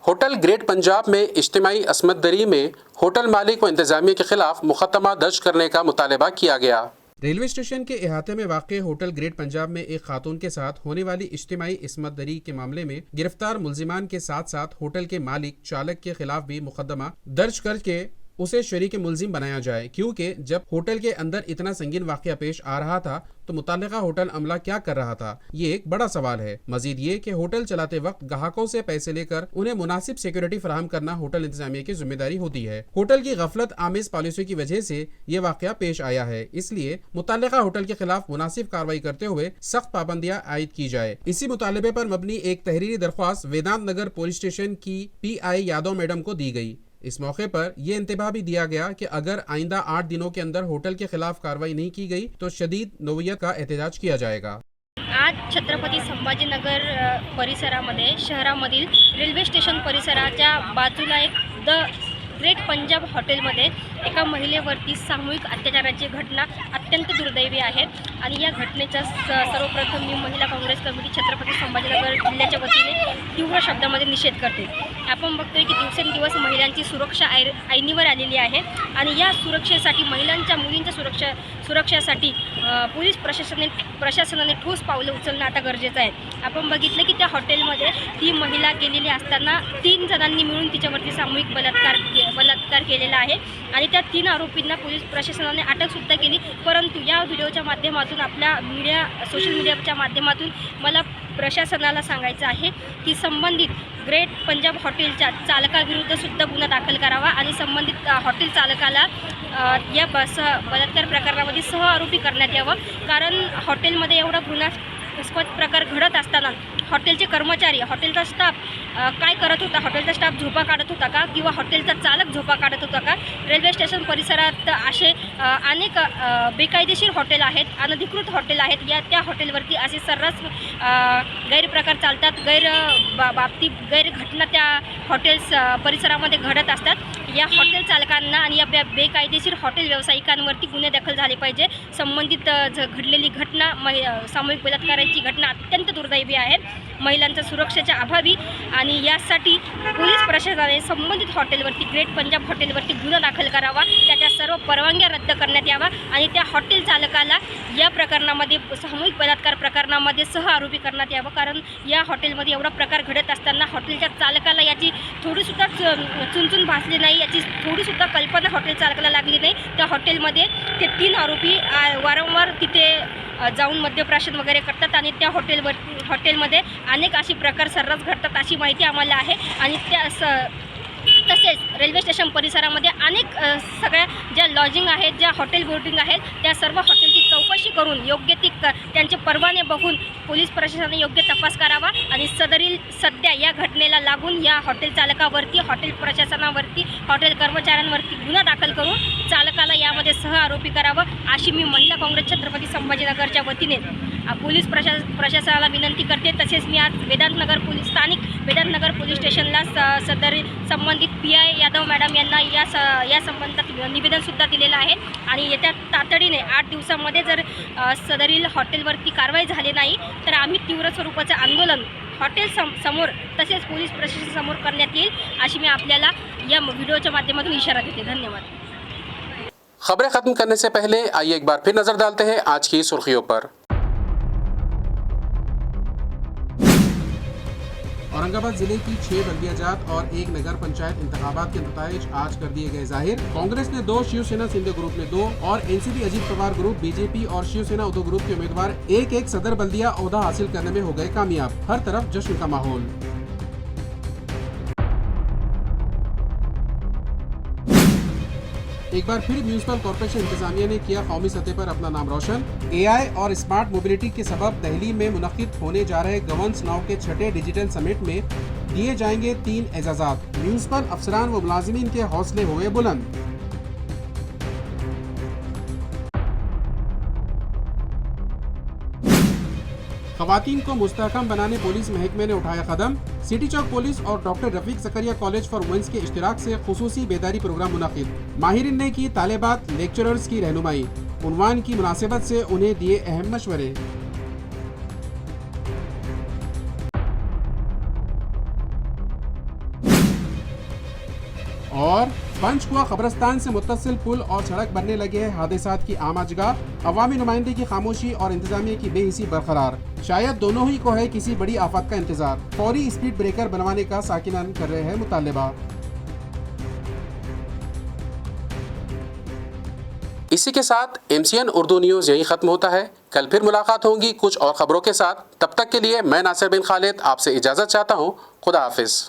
होटल ग्रेट पंजाब में इज्तिमाई असमत दरी में होटल मालिक व इंतजामिया के खिलाफ मुकदमा दर्ज करने का मुतालबा किया गया। रेलवे स्टेशन के अहाते में वाक़ होटल ग्रेट पंजाब में एक खातून के साथ होने वाली इज्तिमाई असमत दरी के मामले में गिरफ्तार मुलजिमान के साथ साथ होटल के मालिक चालक के खिलाफ भी मुकदमा दर्ज करके उसे शरीक मुलजिम बनाया जाए, क्योंकि जब होटल के अंदर इतना संगीन वाक़या पेश आ रहा था तो मुतालिका होटल अमला क्या कर रहा था, ये एक बड़ा सवाल है। मजीद ये कि होटल चलाते वक्त ग्राहकों से पैसे लेकर उन्हें मुनासिब सिक्योरिटी फराहम करना होटल इंतजामिया की जिम्मेदारी होती है। होटल की गफलत आमेज पॉलिसी की वजह से ये वाक़या पेश आया है, इसलिए मुतालिका होटल के खिलाफ मुनासिब कार्रवाई करते हुए सख्त पाबंदियां आयद की जाए। इसी मुतालबे पर मबनी एक तहरीरी दरख्वास्त वेदांत नगर पुलिस स्टेशन की PI यादव मैडम को दी गई। इस मौके पर यह इंतबाह भी दिया गया कि अगर आइंदा 8 दिनों के अंदर होटल के खिलाफ कार्रवाई नहीं की गई तो शदीद नौयत का एहतजाज किया जाएगा। आज छत्रपती संभाजीनगर परिसरामध्ये शहरामधील रेल्वे स्टेशन परिसराच्या बाजूला एक द ग्रेट पंजाब हॉटेलमध्ये एका महिलेवरती सामूहिक अत्याचाराची घटना अत्यंत दुर्दैवी आहे आणि या घटनेचा सर्वप्रथम मी महिला काँग्रेस कमिटी छत्रपती संभाजीनगर जिल्ह्याच्या वतीने तीव्र शब्दामध्ये निषेध करते। आपण बघतोय की दिवसेंदिवस महिलांची सुरक्षा ऐनीवर आलेली आहे आणि या सुरक्षेसाठी महिलांच्या मुलींच्या सुरक्षेसाठी पोलीस प्रशासनाने ठोस पावले उचलणं आता गरजेचं आहे। आपण बघितलं की त्या हॉटेलमध्ये ती महिला गेलेली असताना 3 जणांनी मिळून तिच्यावरती सामूहिक बलात्कार केलेला आहे आणि त्या 3 आरोपींना पोलीस प्रशासनाने अटकसुद्धा केली. परंतु या व्हिडिओच्या माध्यमातून आपल्या सोशल मीडियाच्या माध्यमातून मला प्रशासनाला सांगायचं आहे की संबंधित ग्रेट पंजाब हॉटेलच्या चालकाविरुद्ध सुद्धा गुन्हा दाखल करावा आणि संबंधित हॉटेल चालकाला या बलात्कार प्रकरणामध्ये सहआरोपी करण्यात यावं. कारण हॉटेलमध्ये एवढा गुन्हास्पद प्रकार घडत असताना हॉटेलचे कर्मचारी, हॉटेलचा स्टाफ काय करत होता? हॉटेलचा स्टाफ झोपा काढत होता का? किंवा हॉटेलचा चालक झोपा काढत होता का? रेल्वे स्टेशन परिसरात असे अनेक बेकायदेशीर हॉटेल आहेत, अनधिकृत हॉटेल आहेत. त्या हॉटेलवरती असे सर्रास गैरप्रकार चालतात, गैर घटना त्या हॉटेल्स परिसरामध्ये घडत असतात. या हॉटेल चालकांना आणि या बेकायदेशीर हॉटेल व्यावसायिकांवरती गुन्हे दाखल झाले पाहिजे. संबंधित घडलेली घटना सामूहिक बलात्काराची घटना अत्यंत दुर्दैवी आहे. महिलांच्या सुरक्षेच्या अभावी आणि यासाठी पोलीस प्रशासनाने संबंधित हॉटेलवरती, ग्रेट पंजाब हॉटेलवरती गुन्हा दाखल करावा. त्याच्या सर्व परवानग्या रद्द करण्यात यावा आणि त्या हॉटेल चालकाला या प्रकरणामध्ये, सामूहिक बलात्कार प्रकरणामध्ये सहआरोपी करण्यात यावं. कारण या हॉटेलमध्ये एवढा प्रकार घडत असताना हॉटेलच्या चालकाला याची थोडीसुद्धा चुनचुन भासली नाही, याची थोडीसुद्धा कल्पना हॉटेल चालकाला लागली नाही. त्या हॉटेलमध्ये ते 3 आरोपी वारंवार तिथे जाऊन मद्यप्राशन वगैरे करतात आणि त्या हॉटेलमध्ये अनेक असे प्रकार सर्रास घडतात अशी माहिती आम्हाला आहे. आणि तसेच रेल्वे स्टेशन परिसरामध्ये अनेक सगळ्या ज्या लॉजिंग आहेत, ज्या हॉटेल बोर्डिंग आहेत, त्या सर्व हॉटेलची चौकशी करून योग्य ती त्यांचे परवाने बघून पोलीस प्रशासनाने योग्य तपास करावा आणि सध्या या घटनेला लागून या हॉटेल चालकावरती, हॉटेल प्रशासनावरती, हॉटेल कर्मचाऱ्यांवरती गुन्हा दाखल करून चालकाला यामध्ये सहआरोपी करावं अशी मी महिला काँग्रेस छत्रपती संभाजीनगरच्या वतीने पोलीस प्रशासनाला विनंती करते. तसेच मी आज स्थानिक वेदांतनगर पोलीस स्टेशनला संबंधित PI यादव मॅडम यांना या संबंधात निवेदनसुद्धा दिलेलं आहे आणि येत्या तातडीने 8 दिवसामध्ये जर सदरील हॉटेलवरती कारवाई झाली नाही तर आम्ही तीव्र स्वरूपाचं आंदोलन हॉटेल समोर तसेच पोलीस प्रशासनासमोर करण्यात येईल अशी मी आपल्याला या व्हिडिओच्या माध्यमातून इशारा देते. धन्यवाद. खबरें खत्म करने से पहले आइए एक बार फिर नजर डालते हैं आज की सुर्खियों पर। औरंगाबाद जिले की 6 बल्दियाजात और 1 नगर पंचायत इंतखाबात के नताइज आज कर दिए गए जाहिर। कांग्रेस ने 2, शिवसेना शिंदे ग्रुप ने 2 और NCP Ajit Pawar group, BJP और शिवसेना उद्धव ग्रुप के उम्मीदवार एक सदर बल्दिया ओहदा हासिल करने में हो गए कामयाब। हर तरफ जश्न का माहौल। एक बार फिर म्यूनिसिपल कॉर्पोरेशन इंतजामिया ने किया कौमी सतह पर अपना नाम रोशन। AI और स्मार्ट मोबिलिटी के सबब दिल्ली में मुनक्किद होने जा रहे गवर्नेंस नाउ के 6ठे डिजिटल समिट में दिए जाएंगे 3 एजाजात। म्यूनिसिपल अफसरान व मुलाजिमीन के हौसले हुए बुलंद। खवातीन को मुस्तहकम बनाने पुलिस महकमे ने उठाया कदम। सिटी चौक पुलिस और doctor Rafiq Zakaria college for womens के इश्तिराक से खुसूसी बेदारी प्रोग्राम मुनक़िद। माहिरीन ने की तालिबात लेक्चरर्स की रहनुमाई। उन्वान की मुनासिबत से उन्हें दिए अहम मशवरे। और पंचकुआ कब्रस्तान से मुत्तसिल पुल और सड़क बनने लगे हैं हादसात की आम अजगाह। अवामी नुमाइंदे की खामोशी और इंतजामिया की बेहिसी बरकरार। शायद दोनों ही को है किसी बड़ी आफत का इंतजार। फौरी स्पीड ब्रेकर बनवाने का साकिनान कर रहे हैं मुतालबा। इसी के साथ MCN उर्दू न्यूज़ यही खत्म होता है। कल फिर मुलाकात होगी कुछ और खबरों के साथ। तब तक के लिए मैं नासिर बिन खालिद आपसे इजाज़त चाहता हूँ। खुदा हाफिज़।